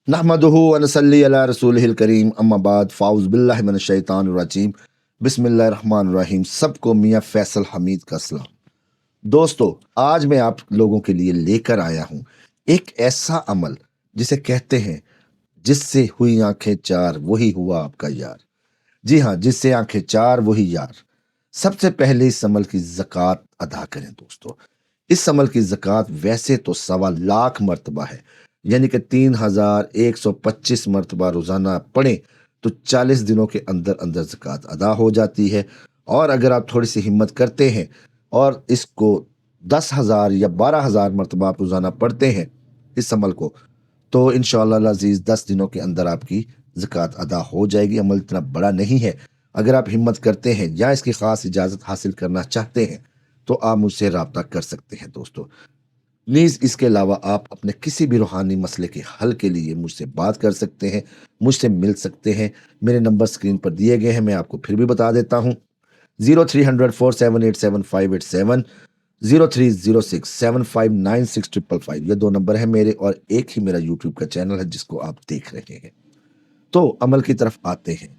नहमदुहु व नसल्ली अला रसूलिहिल करीम अम्मा बाद फ़ाउज़ बिल्लाहि मिनश शैतानिर रजीम बिस्मिल्लाहिर रहमानिर रहीम। सबको मियाँ फैसल हमीद का सलाम। दोस्तों, आज मैं आप लोगों के लिए लेकर आया हूँ एक ऐसा अमल जिसे कहते हैं जिससे हुई आंखें चार वही हुआ आपका यार। जी हाँ, जिससे आंखें चार वही यार। सबसे पहले इस अमल की ज़कात अदा करें दोस्तों। इस अमल की ज़कात वैसे तो 1.25 मरतबा है, यानी कि 3125 मरतबा रोज़ाना आप पढ़ें तो 40 दिनों के अंदर अंदर ज़कात अदा हो जाती है। और अगर आप थोड़ी सी हिम्मत करते हैं और इसको 10,000 या 12,000 मरतबा आप रोज़ाना पढ़ते हैं इस अमल को, तो इंशाअल्लाह अज़ीज़ 10 दिनों के अंदर आपकी ज़कात अदा हो जाएगी। अमल इतना बड़ा नहीं है। अगर आप हिम्मत करते हैं या इसकी ख़ास इजाज़त हासिल करना चाहते हैं तो आप मुझसे रब्ता कर सकते हैं दोस्तों। प्लीज़ इसके अलावा आप अपने किसी भी रूहानी मसले के हल के लिए मुझसे बात कर सकते हैं, मुझसे मिल सकते हैं। मेरे नंबर स्क्रीन पर दिए गए हैं, मैं आपको फिर भी बता देता हूँ। 03004787 0306759655, ये 2 नंबर है मेरे, और एक ही मेरा यूट्यूब का चैनल है जिसको आप देख रहे हैं। तो अमल की तरफ आते हैं।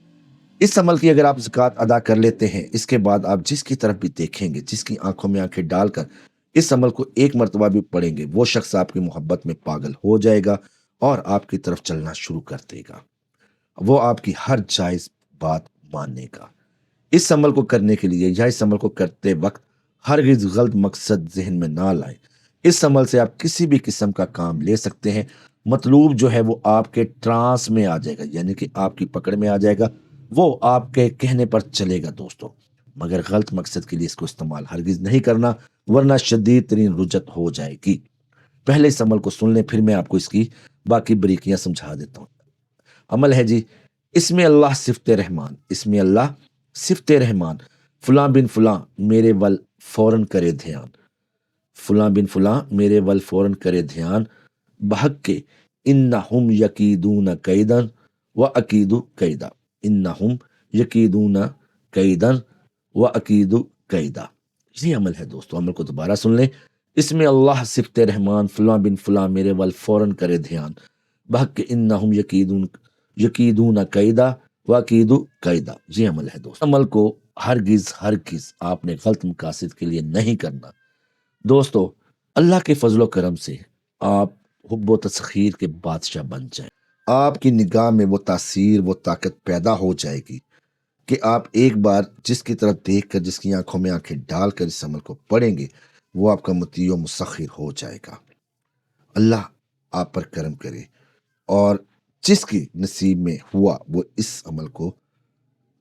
इस अमल की अगर आप ज़कात अदा कर लेते हैं, इसके बाद आप जिसकी तरफ भी देखेंगे, जिसकी आंखों में आंखें डालकर इस अमल को एक मरतबा भी पढ़ेंगे, वो शख्स आपकी मोहब्बत में पागल हो जाएगा और आपकी तरफ चलना शुरू कर देगा। वो आपकी हर जायज़ बात मानेगा। इस अमल को करने के लिए या इस अमल को करते वक्त हरगिज़ गलत मकसद ज़हन में ना लाएं। इस अमल से आप किसी भी किस्म का काम ले सकते हैं। मतलूब जो है वो आपके ट्रांस में आ जाएगा, यानी कि आपकी पकड़ में आ जाएगा, वो आपके कहने पर चलेगा दोस्तों। मगर गलत मकसद के लिए इसको इस्तेमाल हरगिज़ नहीं करना, वरना शदीद तरीन रुजत हो जाएगी। पहले इस अमल को सुन लें, फिर मैं आपको इसकी बाकी बारीकियां समझा देता हूँ। अमल है जी, इसमें अल्लाह सिफ्ते रहमान, इसमें अल्लाह सिफ्ते रहमान, फलां बिन फलां मेरे वल फौरन करे ध्यान, फलां बिन फलां मेरे वल फौरन करे ध्यान, बहक के इन्नहुम यकीदून कैदन व अकीदु कैदा, इन्नहुम यकीदून कैदन व अकीदु कैदा। ये अमल है दोस्तों। अमल को दोबारा सुन लें। इसमें अल्लाह सिफ्ते रहमान, फलां बिन फलां मेरे वल फौरन करे ध्यान, बहक के इन्नहुम यकीदून कैदा व अकीदु कैदा। ये अमल है दोस्तों। अमल को हरगिज हरगिज आपने गलत मकासद के लिए नहीं करना दोस्तों। अल्लाह के फजलो करम से आप हुब्बो तस्खीर के बादशाह बन जाए। आपकी निगाह में वो तासीर, वो ताकत पैदा हो जाएगी कि आप एक बार जिसकी तरफ देखकर, जिसकी आंखों में आंखें डालकर इस अमल को पढ़ेंगे, वो आपका मुतीय मुसखिर हो जाएगा। अल्लाह आप पर करम करे और जिसकी नसीब में हुआ वो इस अमल को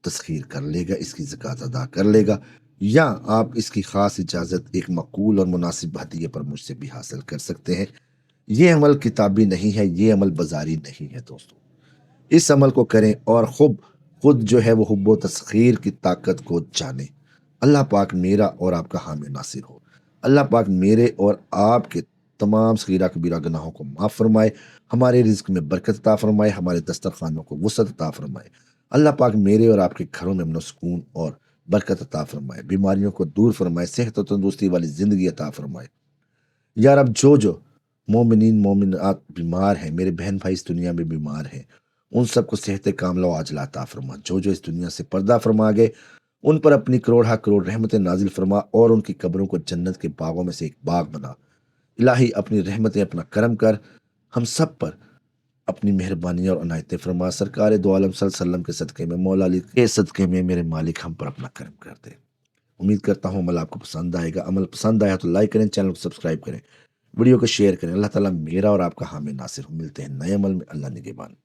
तस्खीर कर लेगा, इसकी ज़कात अदा कर लेगा, या आप इसकी ख़ास इजाज़त एक मकबूल और मुनासिब हदीये पर मुझसे भी हासिल कर सकते हैं। ये अमल किताबी नहीं है, ये अमल बाजारी नहीं है दोस्तों। इस अमल को करें और खुद जो है वो हुब्बो तस्खीर की ताकत को जाने। अल्लाह पाक मेरा और आपका हामी नासिर हो। अल्लाह पाक मेरे और आपके तमाम सगीरा कबीरा गुनाहों को माफ़ फरमाए, हमारे रिज़्क में बरकत अता फरमाए, हमारे दस्तरखानों को वुसअत अता फरमाए। अल्लाह पाक मेरे और आपके घरों में अमन सुकून और बरकत अता फरमाए, बीमारियों को दूर फरमाए, सेहत और तंदुरुस्ती वाली ज़िंदगी अता फरमाए। या रब, जो मोमिनीन मोमिनात बीमार हैं, मेरे बहन भाई इस दुनिया में बीमार हैं, उन सबको सेहत कामला आजिला अता फरमा। जो इस दुनिया से पर्दा फरमा गए, उन पर अपनी करोड़ करोड़ रहमतें नाजिल फरमा और उनकी कब्रों को जन्नत के बागों में से एक बाग बना। इलाही अपनी रहमतें, अपना करम कर हम सब पर अपनी मेहरबानी और अनायतें फरमा। सरकार दो आलम सल्लल्लाहु अलैहि वसल्लम के सदक़े में, मौला अली के सदक़े में मेरे मालिक हम पर अपना करम कर दे। उम्मीद करता हूँ अमल आपको पसंद आएगा। अमल पसंद आया तो लाइक करें, चैनल को सब्सक्राइब करें, वीडियो को शेयर करें। अल्लाह ताला मेरा और आपका हामी नासिर हो। मिलते हैं नए अमल में। अल्लाह निगहबान।